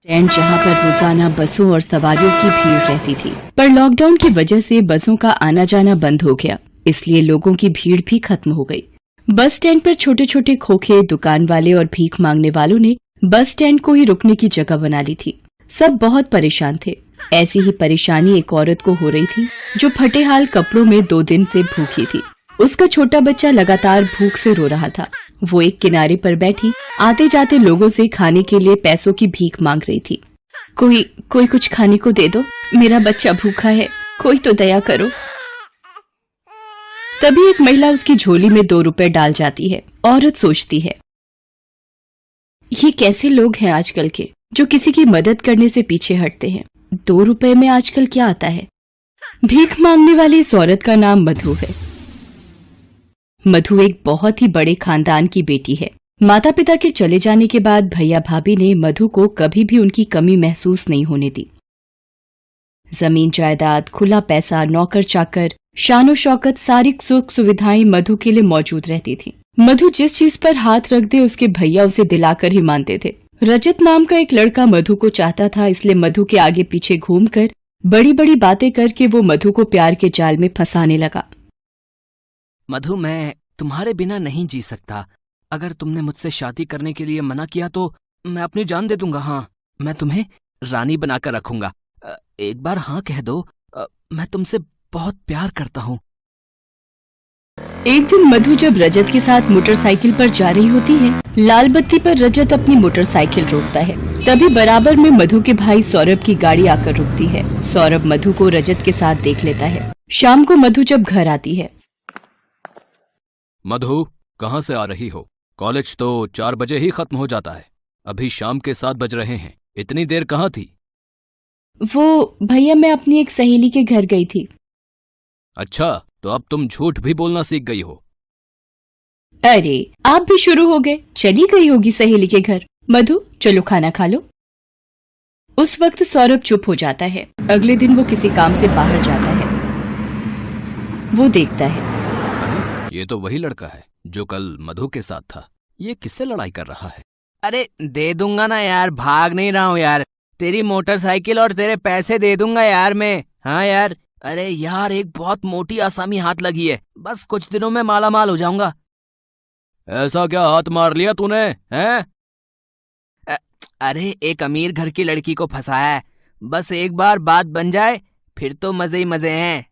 Stand जहां पर रोजाना बसों और सवारियों की भीड़ रहती थी, पर लॉकडाउन की वजह से बसों का आना जाना बंद हो गया, इसलिए लोगों की भीड़ भी खत्म हो गई। बस स्टैंड पर छोटे छोटे खोखे, दुकान वाले और भीख मांगने वालों ने बस स्टैंड को ही रुकने की जगह बना ली थी। सब बहुत परेशान थे। ऐसी ही परेशानी एक औरत को हो रही थी जो फटे हाल कपड़ों में 2 दिन से भूखी थी। उसका छोटा बच्चा लगातार भूख से रो रहा था। वो एक किनारे पर बैठी आते जाते लोगों से खाने के लिए पैसों की भीख मांग रही थी। कोई कुछ खाने को दे दो, मेरा बच्चा भूखा है, कोई तो दया करो। तभी एक महिला उसकी झोली में 2 रुपए डाल जाती है। औरत सोचती है, ये कैसे लोग हैं आजकल के जो किसी की मदद करने से पीछे हटते हैं। 2 रुपए में आजकल क्या आता है। भीख मांगने वाली इस औरत का नाम मधु है। मधु एक बहुत ही बड़े खानदान की बेटी है। माता पिता के चले जाने के बाद भैया भाभी ने मधु को कभी भी उनकी कमी महसूस नहीं होने दी। जमीन जायदाद, खुला पैसा, नौकर चाकर, शानो शौकत, सारी सुख सुविधाएं मधु के लिए मौजूद रहती थी। मधु जिस चीज पर हाथ रख दे उसके भैया उसे दिलाकर ही मानते थे। रजत नाम का एक लड़का मधु को चाहता था, इसलिए मधु के आगे पीछे घूमकर बड़ी बड़ी बातें करके वो मधु को प्यार के जाल में फंसाने लगा। मधु, मैं तुम्हारे बिना नहीं जी सकता। अगर तुमने मुझसे शादी करने के लिए मना किया तो मैं अपनी जान दे दूंगा। हाँ, मैं तुम्हें रानी बनाकर रखूंगा। एक बार हाँ कह दो। मैं तुमसे बहुत प्यार करता हूँ। एक दिन मधु जब रजत के साथ मोटरसाइकिल पर जा रही होती है, लाल बत्ती पर रजत अपनी मोटरसाइकिल रोकता है। तभी बराबर में मधु के भाई सौरभ की गाड़ी आकर रुकती है। सौरभ मधु को रजत के साथ देख लेता है। शाम को मधु जब घर आती है, मधु, कहाँ से आ रही हो? कॉलेज तो 4 बजे ही खत्म हो जाता है। अभी शाम के 7 बज रहे हैं। इतनी देर कहाँ थी? वो भैया, मैं अपनी एक सहेली के घर गई थी। अच्छा, तो अब तुम झूठ भी बोलना सीख गई हो। अरे, आप भी शुरू हो गए। चली गई होगी सहेली के घर। मधु, चलो खाना खा लो। उस वक्त सौरभ चुप हो जाता है। अगले दिन वो किसी काम से बाहर जाता है। वो देखता है, अरे, ये तो वही लड़का है जो कल मधु के साथ था। ये किससे लड़ाई कर रहा है? अरे दे दूंगा ना यार, भाग नहीं रहा हूँ यार। तेरी मोटरसाइकिल और तेरे पैसे दे दूंगा यार मैं। हाँ यार। अरे यार, एक बहुत मोटी आसामी हाथ लगी है। बस कुछ दिनों में माला माल हो जाऊंगा। ऐसा क्या हाथ मार लिया तूने, हैं? अरे एक अमीर घर की लड़की को फंसाया है। बस एक बार बात बन जाए फिर तो मजे ही मजे हैं।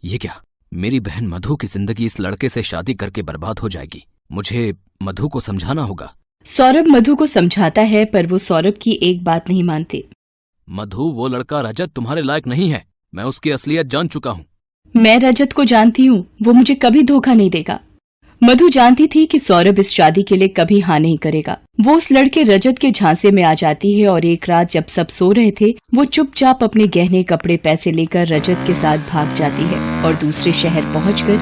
ये क्या, मेरी बहन मधु की जिंदगी इस लड़के से शादी करके बर्बाद हो जाएगी। मुझे मधु को समझाना होगा। सौरभ मधु को समझाता है, पर वो सौरभ की एक बात नहीं मानती। मधु, वो लड़का रजत तुम्हारे लायक नहीं है। मैं उसकी असलियत जान चुका हूँ। मैं रजत को जानती हूँ, वो मुझे कभी धोखा नहीं देगा। मधु जानती थी कि सौरभ इस शादी के लिए कभी हाँ नहीं करेगा। वो उस लड़के रजत के झांसे में आ जाती है और एक रात जब सब सो रहे थे, वो चुपचाप अपने गहने, कपड़े, पैसे लेकर रजत के साथ भाग जाती है और दूसरे शहर पहुंचकर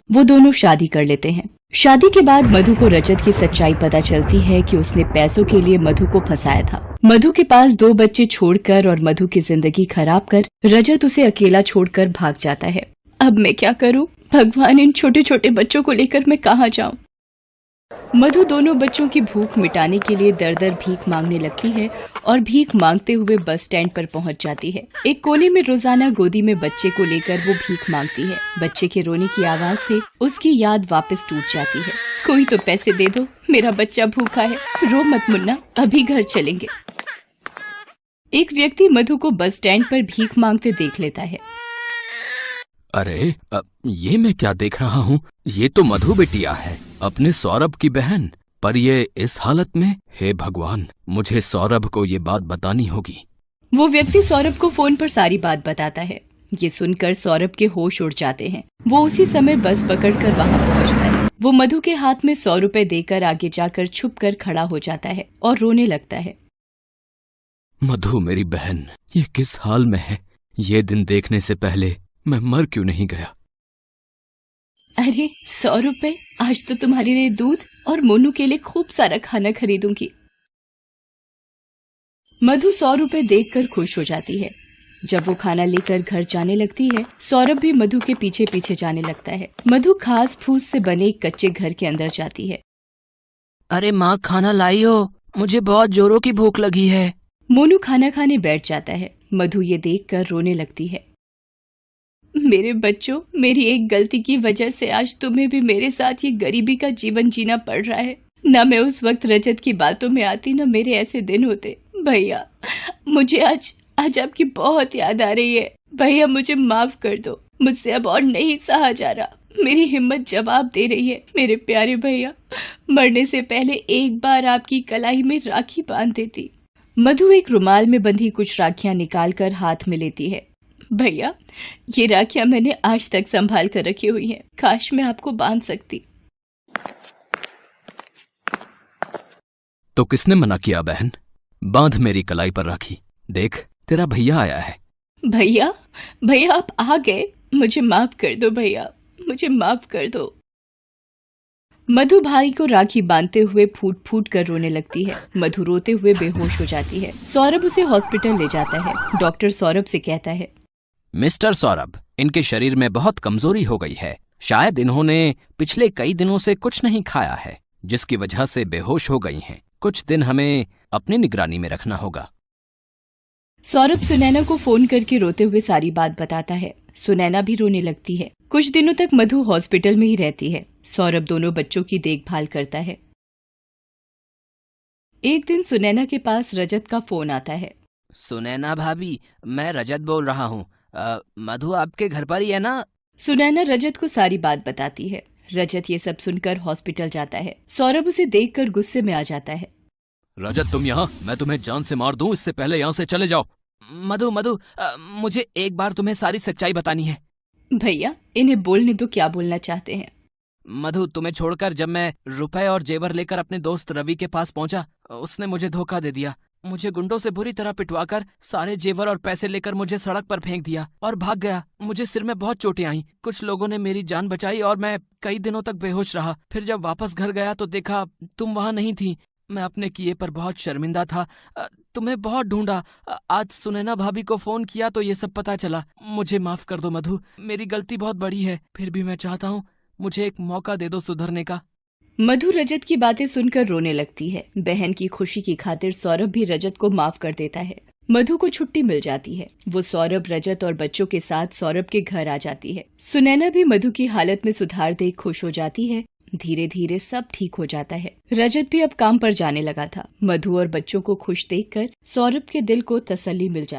वो दोनों शादी कर लेते हैं। शादी के बाद मधु को रजत की सच्चाई पता चलती है कि उसने पैसों के लिए मधु को फंसाया था। मधु के पास 2 बच्चे छोड़कर और मधु की जिंदगी खराब कर रजत उसे अकेला छोड़कर भाग जाता है। अब मैं क्या करूं? भगवान, इन छोटे छोटे बच्चों को लेकर मैं कहाँ जाऊं? मधु दोनों बच्चों की भूख मिटाने के लिए दर दर भीख मांगने लगती है और भीख मांगते हुए बस स्टैंड पर पहुंच जाती है। एक कोने में रोजाना गोदी में बच्चे को लेकर वो भीख मांगती है। बच्चे के रोने की आवाज से उसकी याद वापस टूट जाती है। कोई तो पैसे दे दो, मेरा बच्चा भूखा है। रो मत मुन्ना, अभी घर चलेंगे। एक व्यक्ति मधु को बस स्टैंड पर भीख मांगते देख लेता है। अरे, ये मैं क्या देख रहा हूँ? ये तो मधु बिटिया है, अपने सौरभ की बहन। पर ये इस हालत में? हे भगवान, मुझे सौरभ को ये बात बतानी होगी। वो व्यक्ति सौरभ को फोन पर सारी बात बताता है। ये सुनकर सौरभ के होश उड़ जाते हैं। वो उसी समय बस पकड़कर वहाँ पहुँचता है। वो मधु के हाथ में 100 रुपए देकर आगे जाकर छुप कर खड़ा हो जाता है और रोने लगता है। मधु मेरी बहन, ये किस हाल में है? ये दिन देखने से पहले मैं मर क्यों नहीं गया? अरे 100 रुपए, आज तो तुम्हारे लिए दूध और मोनू के लिए खूब सारा खाना खरीदूंगी। मधु 100 रुपए देखकर खुश हो जाती है। जब वो खाना लेकर घर जाने लगती है, सौरभ भी मधु के पीछे पीछे जाने लगता है। मधु घास फूस से बने एक कच्चे घर के अंदर जाती है। अरे माँ, खाना लाई हो? मुझे बहुत जोरों की भूख लगी है। मोनू खाना खाने बैठ जाता है। मधु ये देखकर रोने लगती है। मेरे बच्चों, मेरी एक गलती की वजह से आज तुम्हें भी मेरे साथ ये गरीबी का जीवन जीना पड़ रहा है। ना मैं उस वक्त रजत की बातों में आती, ना मेरे ऐसे दिन होते। भैया, मुझे आज आपकी बहुत याद आ रही है। भैया, मुझे माफ कर दो, मुझसे अब और नहीं सहा जा रहा। मेरी हिम्मत जवाब दे रही है। मेरे प्यारे भैया, मरने से पहले एक बार आपकी कलाई में राखी बांध देती। मधु एक रुमाल में बंधी कुछ राखियां निकालकर हाथ में लेती है। भैया, ये राखियां मैंने आज तक संभाल कर रखी हुई हैं। काश मैं आपको बांध सकती। तो किसने मना किया बहन? बांध मेरी कलाई पर राखी। देख, तेरा भैया आया है। भैया, भैया आप आ गए। मुझे माफ कर दो भैया, मुझे माफ कर दो। मधु भाई को राखी बांधते हुए फूट फूट कर रोने लगती है। मधु रोते हुए बेहोश हो जाती है। सौरभ उसे हॉस्पिटल ले जाता है। डॉक्टर सौरभ से कहता है, मिस्टर सौरभ, इनके शरीर में बहुत कमजोरी हो गई है। शायद इन्होंने पिछले कई दिनों से कुछ नहीं खाया है, जिसकी वजह से बेहोश हो गई हैं। कुछ दिन हमें अपनी निगरानी में रखना होगा। सौरभ सुनैना को फोन करके रोते हुए सारी बात बताता है। सुनैना भी रोने लगती है। कुछ दिनों तक मधु हॉस्पिटल में ही रहती है। सौरभ दोनों बच्चों की देखभाल करता है। एक दिन सुनैना के पास रजत का फोन आता है। सुनैना भाभी, मैं रजत बोल रहा हूँ। मधु आपके घर पर ही है ना? सुनैना रजत को सारी बात बताती है। रजत ये सब सुनकर हॉस्पिटल जाता है। सौरभ उसे देखकर गुस्से में आ जाता है। रजत, तुम यहाँ? मैं तुम्हें जान से मार दूं, इससे पहले यहाँ से चले जाओ। मधु, मुझे एक बार तुम्हें सारी सच्चाई बतानी है। भैया, इन्हें बोलने दो, क्या बोलना चाहते हैं। मधु, तुम्हें छोड़कर जब मैं रुपए और जेवर लेकर अपने दोस्त रवि के पास पहुंचा, उसने मुझे धोखा दे दिया। मुझे गुंडों से बुरी तरह पिटवाकर सारे जेवर और पैसे लेकर मुझे सड़क पर फेंक दिया और भाग गया। मुझे सिर में बहुत चोटें आईं। कुछ लोगों ने मेरी जान बचाई और मैं कई दिनों तक बेहोश रहा। फिर जब वापस घर गया तो देखा तुम वहां नहीं थी। मैं अपने किए पर बहुत शर्मिंदा था। तुम्हें बहुत ढूंढा। आज सुनैना भाभी को फोन किया तो ये सब पता चला। मुझे माफ कर दो मधु, मेरी गलती बहुत बड़ी है। फिर भी मैं चाहता हूँ मुझे एक मौका दे दो सुधरने का। मधु रजत की बातें सुनकर रोने लगती है। बहन की खुशी की खातिर सौरभ भी रजत को माफ कर देता है। मधु को छुट्टी मिल जाती है। वो सौरभ, रजत और बच्चों के साथ सौरभ के घर आ जाती है। सुनैना भी मधु की हालत में सुधार देख खुश हो जाती है। धीरे धीरे सब ठीक हो जाता है। रजत भी अब काम पर जाने लगा था। मधु और बच्चों को खुश देखकर सौरभ के दिल को तसल्ली मिल जाती है।